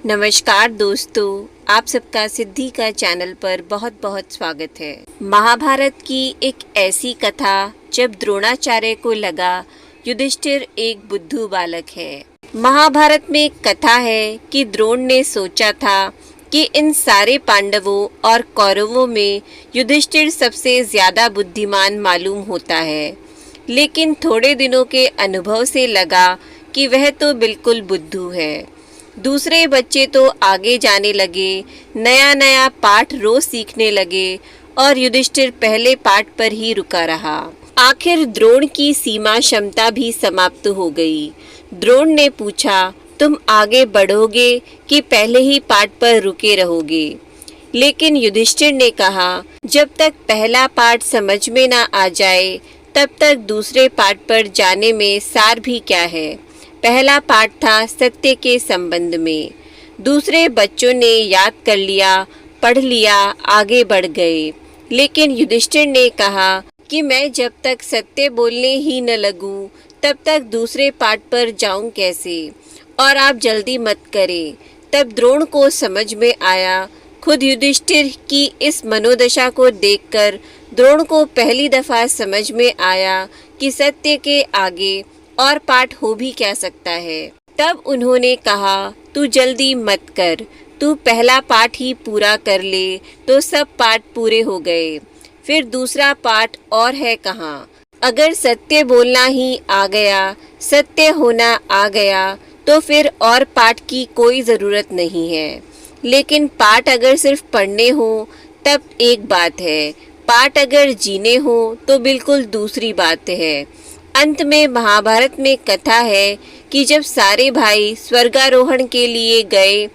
नमस्कार दोस्तों, आप सबका सिद्धि का चैनल पर बहुत बहुत स्वागत है। महाभारत की एक ऐसी कथा जब द्रोणाचार्य को लगा युधिष्ठिर एक बुद्धू बालक है। महाभारत में एक कथा है कि द्रोण ने सोचा था कि इन सारे पांडवों और कौरवों में युधिष्ठिर सबसे ज्यादा बुद्धिमान मालूम होता है, लेकिन थोड़े दिनों के अनुभव से लगा कि वह तो बिल्कुल बुद्धू है। दूसरे बच्चे तो आगे जाने लगे, नया नया पाठ रोज सीखने लगे और युधिष्ठिर पहले पाठ पर ही रुका रहा। आखिर द्रोण की सीमा क्षमता भी समाप्त हो गई। द्रोण ने पूछा, तुम आगे बढ़ोगे कि पहले ही पाठ पर रुके रहोगे? लेकिन युधिष्ठिर ने कहा, जब तक पहला पाठ समझ में ना आ जाए तब तक दूसरे पाठ पर जाने में सार भी क्या है। पहला पाठ था सत्य के संबंध में। दूसरे बच्चों ने याद कर लिया, पढ़ लिया, आगे बढ़ गए। लेकिन युधिष्ठिर ने कहा कि मैं जब तक सत्य बोलने ही न लगूं तब तक दूसरे पाठ पर जाऊं कैसे, और आप जल्दी मत करें। तब द्रोण को समझ में आया। खुद युधिष्ठिर की इस मनोदशा को देखकर द्रोण को पहली दफा समझ में आया कि सत्य के आगे और पाठ हो भी क्या सकता है। तब उन्होंने कहा, तू जल्दी मत कर, तू पहला पाठ ही पूरा कर ले तो सब पाठ पूरे हो गए। फिर दूसरा पाठ और है कहाँ? अगर सत्य बोलना ही आ गया, सत्य होना आ गया तो फिर और पाठ की कोई ज़रूरत नहीं है। लेकिन पाठ अगर सिर्फ पढ़ने हो तब एक बात है, पाठ अगर जीने हो तो बिल्कुल दूसरी बात है। अंत में महाभारत में कथा है कि जब सारे भाई स्वर्गारोहण के लिए गए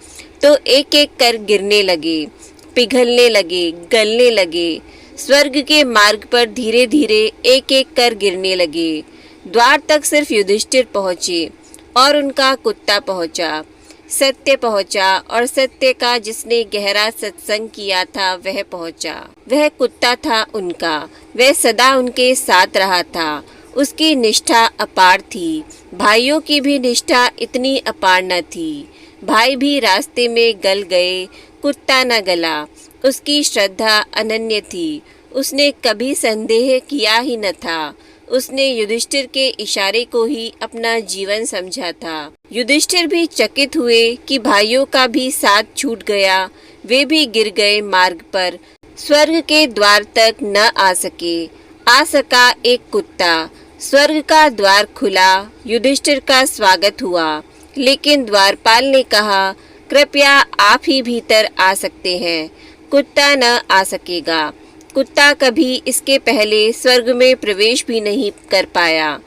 तो एक एक कर गिरने लगे, पिघलने लगे, गलने लगे। स्वर्ग के मार्ग पर धीरे धीरे एक एक कर गिरने लगे। द्वार तक सिर्फ युधिष्ठिर पहुँचे और उनका कुत्ता पहुँचा। सत्य पहुँचा और सत्य का जिसने गहरा सत्संग किया था वह पहुँचा। वह कुत्ता था उनका, वह सदा उनके साथ रहा था। उसकी निष्ठा अपार थी। भाइयों की भी निष्ठा इतनी अपार न थी। भाई भी रास्ते में गल गए, कुत्ता न गला। उसकी श्रद्धा अनन्य थी। उसने कभी संदेह किया ही न था। उसने युधिष्ठिर के इशारे को ही अपना जीवन समझा था। युधिष्ठिर भी चकित हुए कि भाइयों का भी साथ छूट गया। वे भी गिर गए मार्ग पर, स्वर्ग के द्वार तक न आ सके। आ सका एक कुत्ता। स्वर्ग का द्वार खुला, युधिष्ठिर का स्वागत हुआ। लेकिन द्वारपाल ने कहा, कृपया आप ही भीतर आ सकते हैं, कुत्ता न आ सकेगा। कुत्ता कभी इसके पहले स्वर्ग में प्रवेश भी नहीं कर पाया।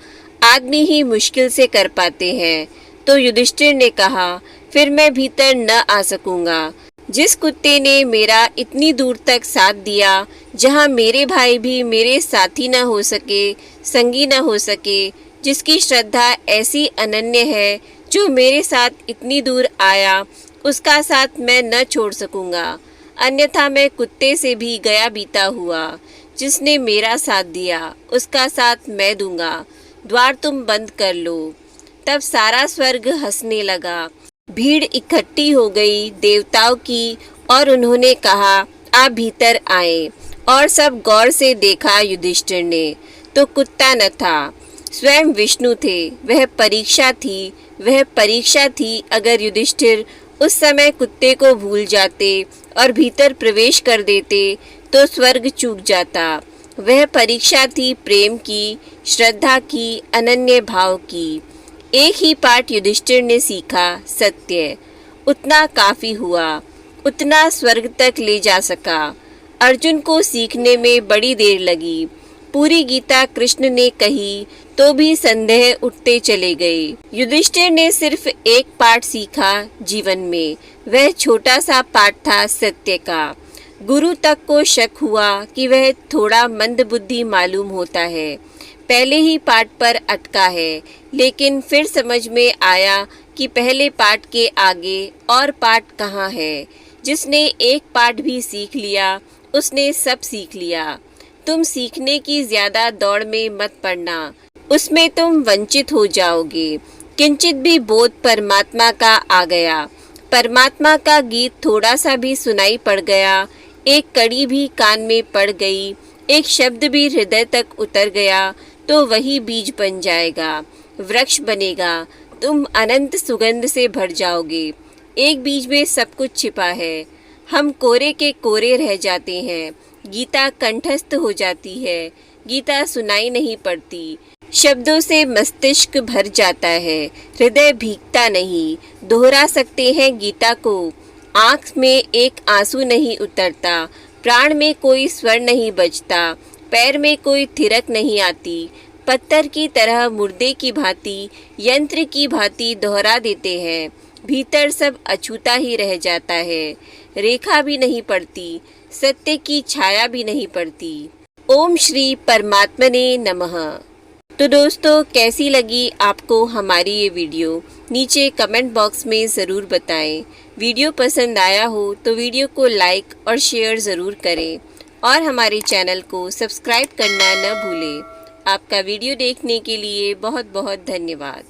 आदमी ही मुश्किल से कर पाते हैं। तो युधिष्ठिर ने कहा, फिर मैं भीतर न आ सकूंगा। जिस कुत्ते ने मेरा इतनी दूर तक साथ दिया, जहाँ मेरे भाई भी मेरे साथी न हो सके, संगी न हो सके, जिसकी श्रद्धा ऐसी अनन्य है, जो मेरे साथ इतनी दूर आया, उसका साथ मैं न छोड़ सकूंगा। अन्यथा मैं कुत्ते से भी गया बीता हुआ। जिसने मेरा साथ दिया उसका साथ मैं दूंगा। द्वार तुम बंद कर लो। तब सारा स्वर्ग हंसने लगा। भीड़ इकट्ठी हो गई देवताओं की और उन्होंने कहा, आप भीतर आए। और सब गौर से देखा युधिष्ठिर ने तो कुत्ता न था, स्वयं विष्णु थे। वह परीक्षा थी, वह परीक्षा थी। अगर युधिष्ठिर उस समय कुत्ते को भूल जाते और भीतर प्रवेश कर देते तो स्वर्ग चूक जाता। वह परीक्षा थी प्रेम की, श्रद्धा की, अनन्य भाव की। एक ही पाठ युधिष्ठिर ने सीखा, सत्य। उतना काफी हुआ, उतना स्वर्ग तक ले जा सका। अर्जुन को सीखने में बड़ी देर लगी। पूरी गीता कृष्ण ने कही तो भी संदेह उठते चले गए। युधिष्ठिर ने सिर्फ एक पाठ सीखा जीवन में। वह छोटा सा पाठ था सत्य का। गुरु तक को शक हुआ कि वह थोड़ा मंदबुद्धि मालूम होता है, पहले ही पाठ पर अटका है। लेकिन फिर समझ में आया कि पहले पाठ के आगे और पाठ कहाँ है। जिसने एक पाठ भी सीख लिया उसने सब सीख लिया। तुम सीखने की ज्यादा दौड़ में मत पड़ना, उसमें तुम वंचित हो जाओगे। किंचित भी बोध परमात्मा का आ गया परमात्मा का गीत थोड़ा सा भी सुनाई पड़ गया, एक कड़ी भी कान में पड़ गई, एक शब्द भी हृदय तक उतर गया, तो वही बीज बन जाएगा, वृक्ष बनेगा। तुम अनंत सुगंध से भर जाओगे। एक बीज में सब कुछ छिपा है। हम कोरे के कोरे रह जाते हैं। गीता कंठस्थ हो जाती है। गीता सुनाई नहीं पड़ती। शब्दों से मस्तिष्क भर जाता है, हृदय भीगता नहीं। दोहरा सकते हैं गीता को। आँख में एक आंसू नहीं उतरता, प्राण में कोई स्वर नहीं बजता, पैर में कोई थिरक नहीं आती। पत्थर की तरह मुर्दे की भांति, यंत्र की भांति दोहरा देते हैं। भीतर सब अछूता ही रह जाता है। रेखा भी नहीं पड़ती, सत्य की छाया भी नहीं पड़ती। ओम श्री परमात्मने नमः। तो दोस्तों, कैसी लगी आपको हमारी ये वीडियो? नीचे कमेंट बॉक्स में ज़रूर बताएं। वीडियो पसंद आया हो तो वीडियो को लाइक और शेयर ज़रूर करें और हमारे चैनल को सब्सक्राइब करना न भूलें। आपका वीडियो देखने के लिए बहुत बहुत धन्यवाद।